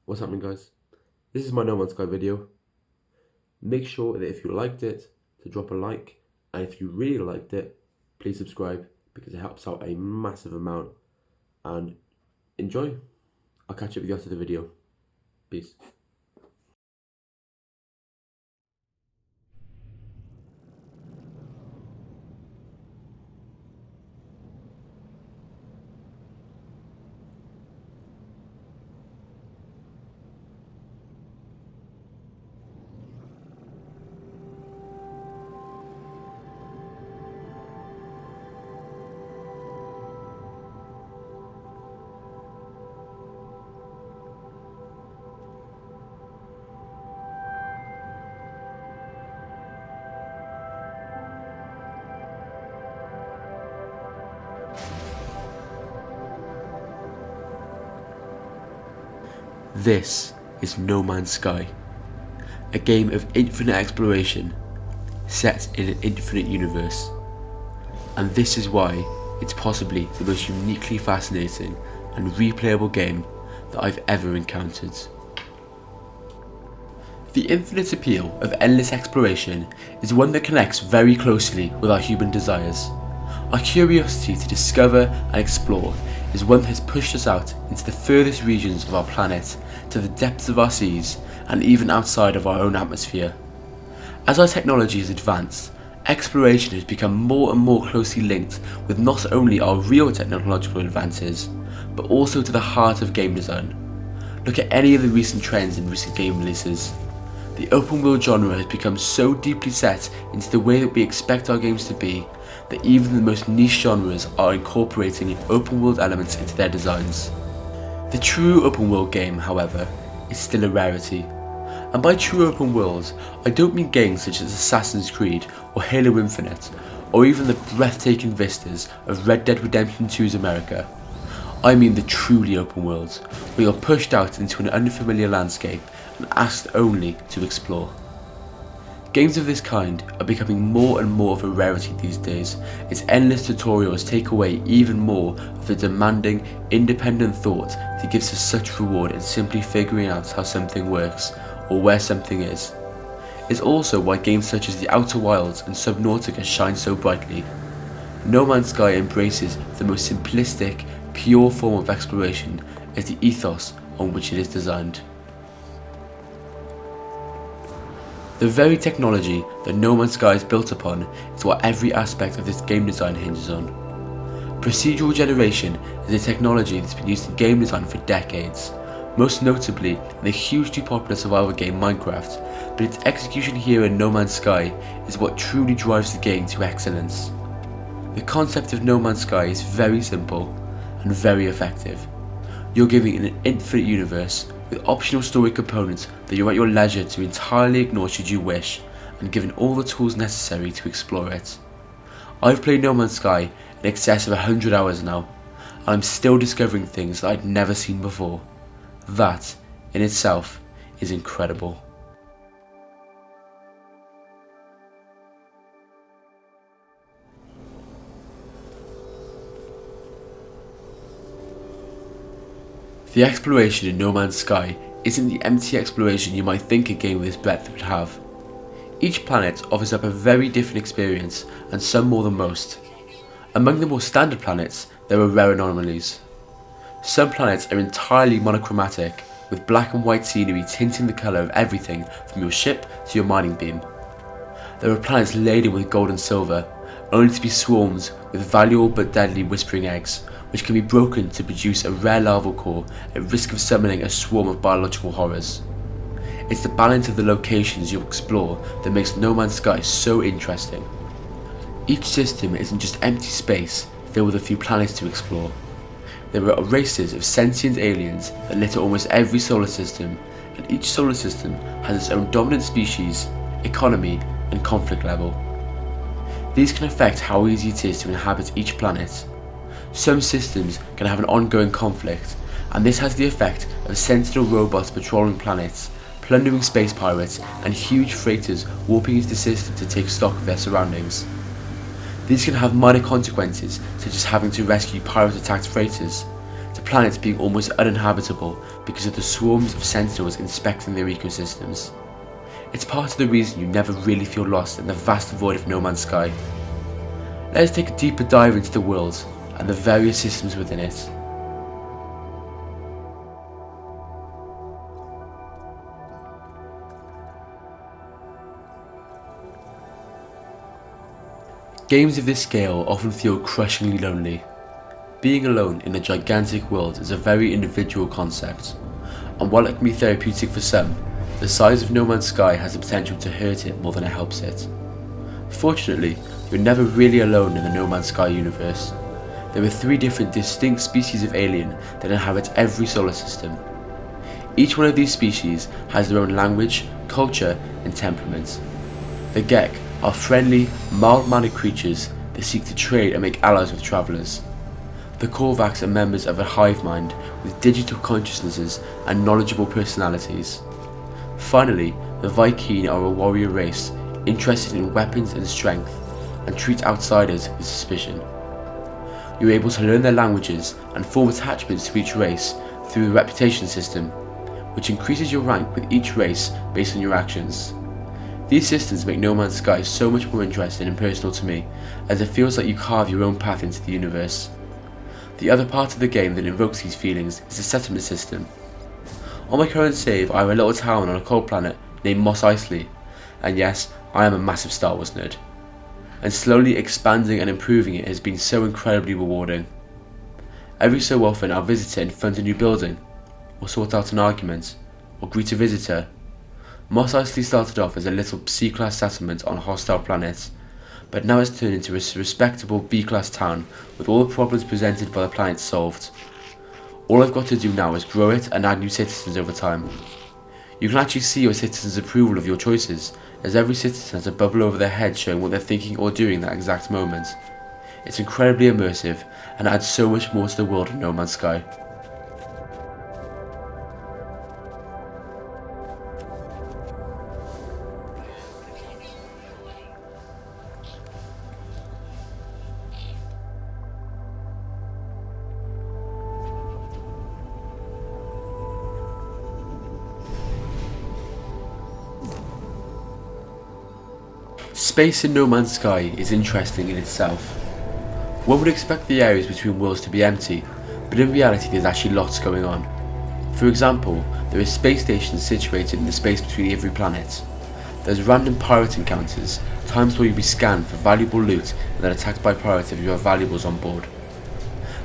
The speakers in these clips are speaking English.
What's happening, guys? This is my No Man's Sky video. Make sure that if you liked it to drop a like, and if you really liked it, please subscribe because it helps out a massive amount. And enjoy. I'll catch up with you after the video. Peace. This is No Man's Sky, a game of infinite exploration set in an infinite universe. And this is why it's possibly the most uniquely fascinating and replayable game that I've ever encountered. The infinite appeal of endless exploration is one that connects very closely with our human desires. Our curiosity to discover and explore is one that has pushed us out into the furthest regions of our planet, to the depths of our seas, and even outside of our own atmosphere. As our technology has advanced, exploration has become more and more closely linked with not only our real technological advances, but also to the heart of game design. Look at any of the recent trends in recent game releases. The open world genre has become so deeply set into the way that we expect our games to be, that even the most niche genres are incorporating open world elements into their designs. The true open world game, however, is still a rarity. And by true open world, I don't mean games such as Assassin's Creed or Halo Infinite, or even the breathtaking vistas of Red Dead Redemption 2's America. I mean the truly open world, where you're pushed out into an unfamiliar landscape and asked only to explore. Games of this kind are becoming more and more of a rarity these days, as endless tutorials take away even more of the demanding, independent thought that gives us such reward in simply figuring out how something works, or where something is. It's also why games such as The Outer Wilds and Subnautica shine so brightly. No Man's Sky embraces the most simplistic, pure form of exploration as the ethos on which it is designed. The very technology that No Man's Sky is built upon is what every aspect of this game design hinges on. Procedural generation is a technology that's been used in game design for decades, most notably in the hugely popular survival game Minecraft, but its execution here in No Man's Sky is what truly drives the game to excellence. The concept of No Man's Sky is very simple and very effective. You're given an infinite universe with optional story components that you're at your leisure to entirely ignore should you wish, and given all the tools necessary to explore it. I've played No Man's Sky in excess of 100 hours now, and I'm still discovering things that I'd never seen before. That, in itself, is incredible. The exploration in No Man's Sky isn't the empty exploration you might think a game with this breadth would have. Each planet offers up a very different experience, and some more than most. Among the more standard planets, there are rare anomalies. Some planets are entirely monochromatic, with black and white scenery tinting the colour of everything from your ship to your mining beam. There are planets laden with gold and silver, only to be swarmed with valuable but deadly whispering eggs, which can be broken to produce a rare larval core at risk of summoning a swarm of biological horrors. It's the balance of the locations you explore that makes No Man's Sky so interesting. Each system isn't just empty space filled with a few planets to explore. There are races of sentient aliens that litter almost every solar system, and each solar system has its own dominant species, economy, and conflict level. These can affect how easy it is to inhabit each planet. Some systems can have an ongoing conflict, and this has the effect of sentinel robots patrolling planets, plundering space pirates, and huge freighters warping into the system to take stock of their surroundings. These can have minor consequences, such as having to rescue pirate-attacked freighters, to planets being almost uninhabitable because of the swarms of sentinels inspecting their ecosystems. It's part of the reason you never really feel lost in the vast void of No Man's Sky. Let us take a deeper dive into the world and the various systems within it. Games of this scale often feel crushingly lonely. Being alone in a gigantic world is a very individual concept, and while it can be therapeutic for some, the size of No Man's Sky has the potential to hurt it more than it helps it. Fortunately, you're never really alone in the No Man's Sky universe. There are 3 different distinct species of alien that inhabit every solar system. Each one of these species has their own language, culture, and temperament. The Gek are friendly, mild-mannered creatures that seek to trade and make allies with travelers. The Korvax are members of a hive mind with digital consciousnesses and knowledgeable personalities. Finally, the Vy'keen are a warrior race interested in weapons and strength, and treat outsiders with suspicion. You are able to learn their languages and form attachments to each race through the reputation system, which increases your rank with each race based on your actions. These systems make No Man's Sky so much more interesting and personal to me, as it feels like you carve your own path into the universe. The other part of the game that invokes these feelings is the settlement system. On my current save, I have a little town on a cold planet named Mos Eisley, and yes, I am a massive Star Wars nerd. And slowly expanding and improving it has been so incredibly rewarding. Every so often I'll visit it and fund a new building, or sort out an argument, or greet a visitor. Mos Eisley started off as a little C-class settlement on a hostile planet, but now it's turned into a respectable B-class town with all the problems presented by the planet solved. All I've got to do now is grow it and add new citizens over time. You can actually see your citizens' approval of your choices, as every citizen has a bubble over their head showing what they're thinking or doing that exact moment. It's incredibly immersive and adds so much more to the world of No Man's Sky. Space in No Man's Sky is interesting in itself. One would expect the areas between worlds to be empty, but in reality there's actually lots going on. For example, there are space stations situated in the space between every planet. There's random pirate encounters, times where you'll be scanned for valuable loot and then attacked by pirates if you have valuables on board.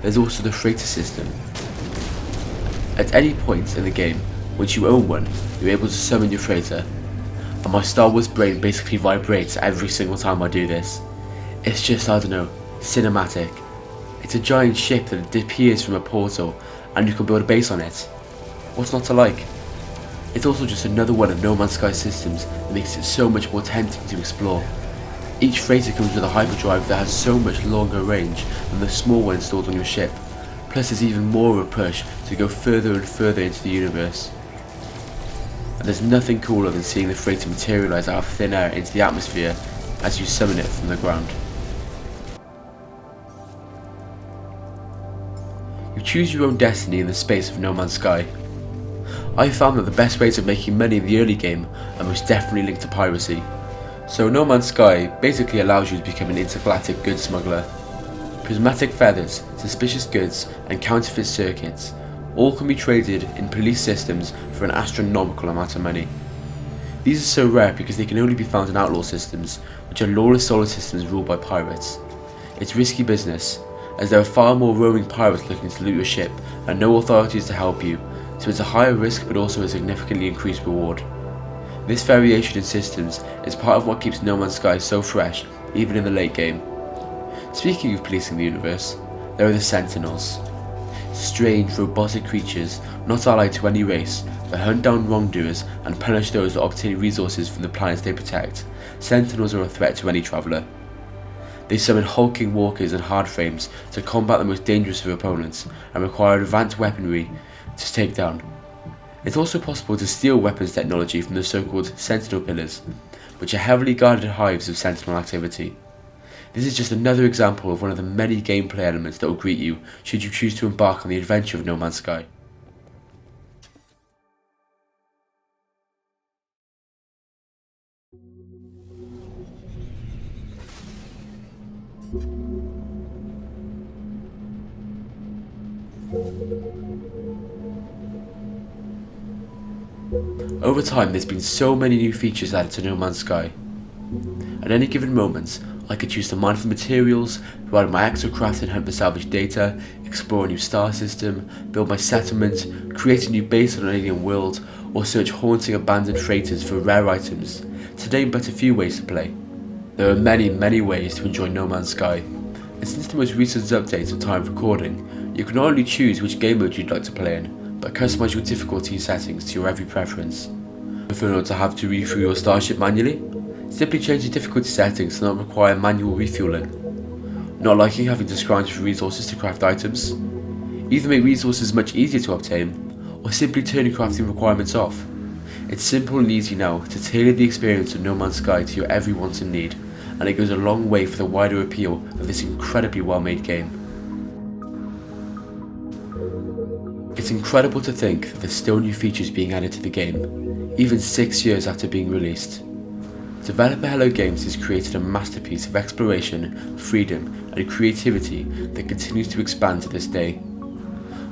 There's also the freighter system. At any point in the game, once you own one, you're able to summon your freighter. And my Star Wars brain basically vibrates every single time I do this. It's just, I don't know, cinematic. It's a giant ship that appears from a portal and you can build a base on it. What's not to like? It's also just another one of No Man's Sky systems that makes it so much more tempting to explore. Each freighter comes with a hyperdrive that has so much longer range than the small one installed on your ship. Plus there's even more of a push to go further and further into the universe. And there's nothing cooler than seeing the freighter materialise out of thin air into the atmosphere as you summon it from the ground. You choose your own destiny in the space of No Man's Sky. I found that the best ways of making money in the early game are most definitely linked to piracy. So No Man's Sky basically allows you to become an intergalactic goods smuggler. Prismatic feathers, suspicious goods, and counterfeit circuits all can be traded in police systems for an astronomical amount of money. These are so rare because they can only be found in outlaw systems, which are lawless solar systems ruled by pirates. It's risky business, as there are far more roaming pirates looking to loot your ship and no authorities to help you, so it's a higher risk but also a significantly increased reward. This variation in systems is part of what keeps No Man's Sky so fresh, even in the late game. Speaking of policing the universe, there are the Sentinels. Strange, robotic creatures, not allied to any race, but hunt down wrongdoers and punish those that obtain resources from the planets they protect. Sentinels are a threat to any traveller. They summon hulking walkers and hardframes to combat the most dangerous of opponents and require advanced weaponry to take down. It's also possible to steal weapons technology from the so-called Sentinel Pillars, which are heavily guarded hives of Sentinel activity. This is just another example of one of the many gameplay elements that will greet you should you choose to embark on the adventure of No Man's Sky. Over time, there's been so many new features added to No Man's Sky. At any given moment, I could choose to mine for materials, ride my exocraft and hunt for salvaged data, explore a new star system, build my settlement, create a new base on an alien world, or search haunting abandoned freighters for rare items, to name but a few ways to play. There are many ways to enjoy No Man's Sky, and since the most recent updates at time of recording, you can not only choose which game mode you'd like to play in, but customize your difficulty settings to your every preference. Prefer not to have to refuel your starship manually? Simply change the difficulty settings to not require manual refueling. Not liking having to scrounge for resources to craft items? Either make resources much easier to obtain, or simply turn your crafting requirements off. It's simple and easy now to tailor the experience of No Man's Sky to your every want and need, and it goes a long way for the wider appeal of this incredibly well made game. It's incredible to think that there's still new features being added to the game, even 6 years after being released. Developer Hello Games has created a masterpiece of exploration, freedom, and creativity that continues to expand to this day.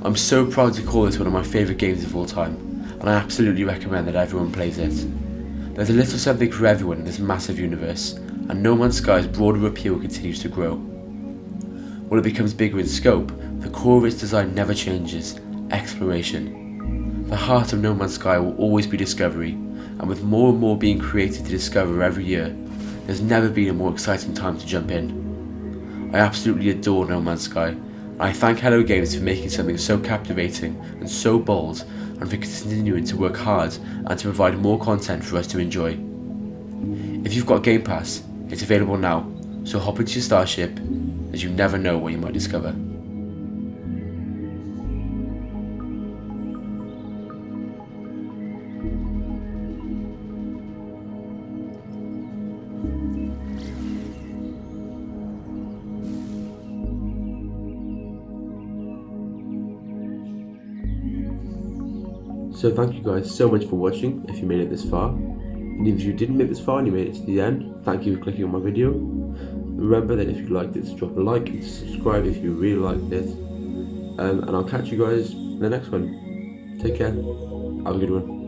I'm so proud to call this one of my favourite games of all time, and I absolutely recommend that everyone plays it. There's a little something for everyone in this massive universe, and No Man's Sky's broader appeal continues to grow. While it becomes bigger in scope, the core of its design never changes: exploration. The heart of No Man's Sky will always be discovery, and with more and more being created to discover every year, there's never been a more exciting time to jump in. I absolutely adore No Man's Sky, and I thank Hello Games for making something so captivating and so bold, and for continuing to work hard and to provide more content for us to enjoy. If you've got Game Pass, it's available now, so hop into your starship, as you never know what you might discover. So thank you guys so much for watching if you made it this far. And if you didn't make it this far and you made it to the end, thank you for clicking on my video. Remember that if you liked it, drop a like and subscribe if you really liked it. And I'll catch you guys in the next one. Take care. Have a good one.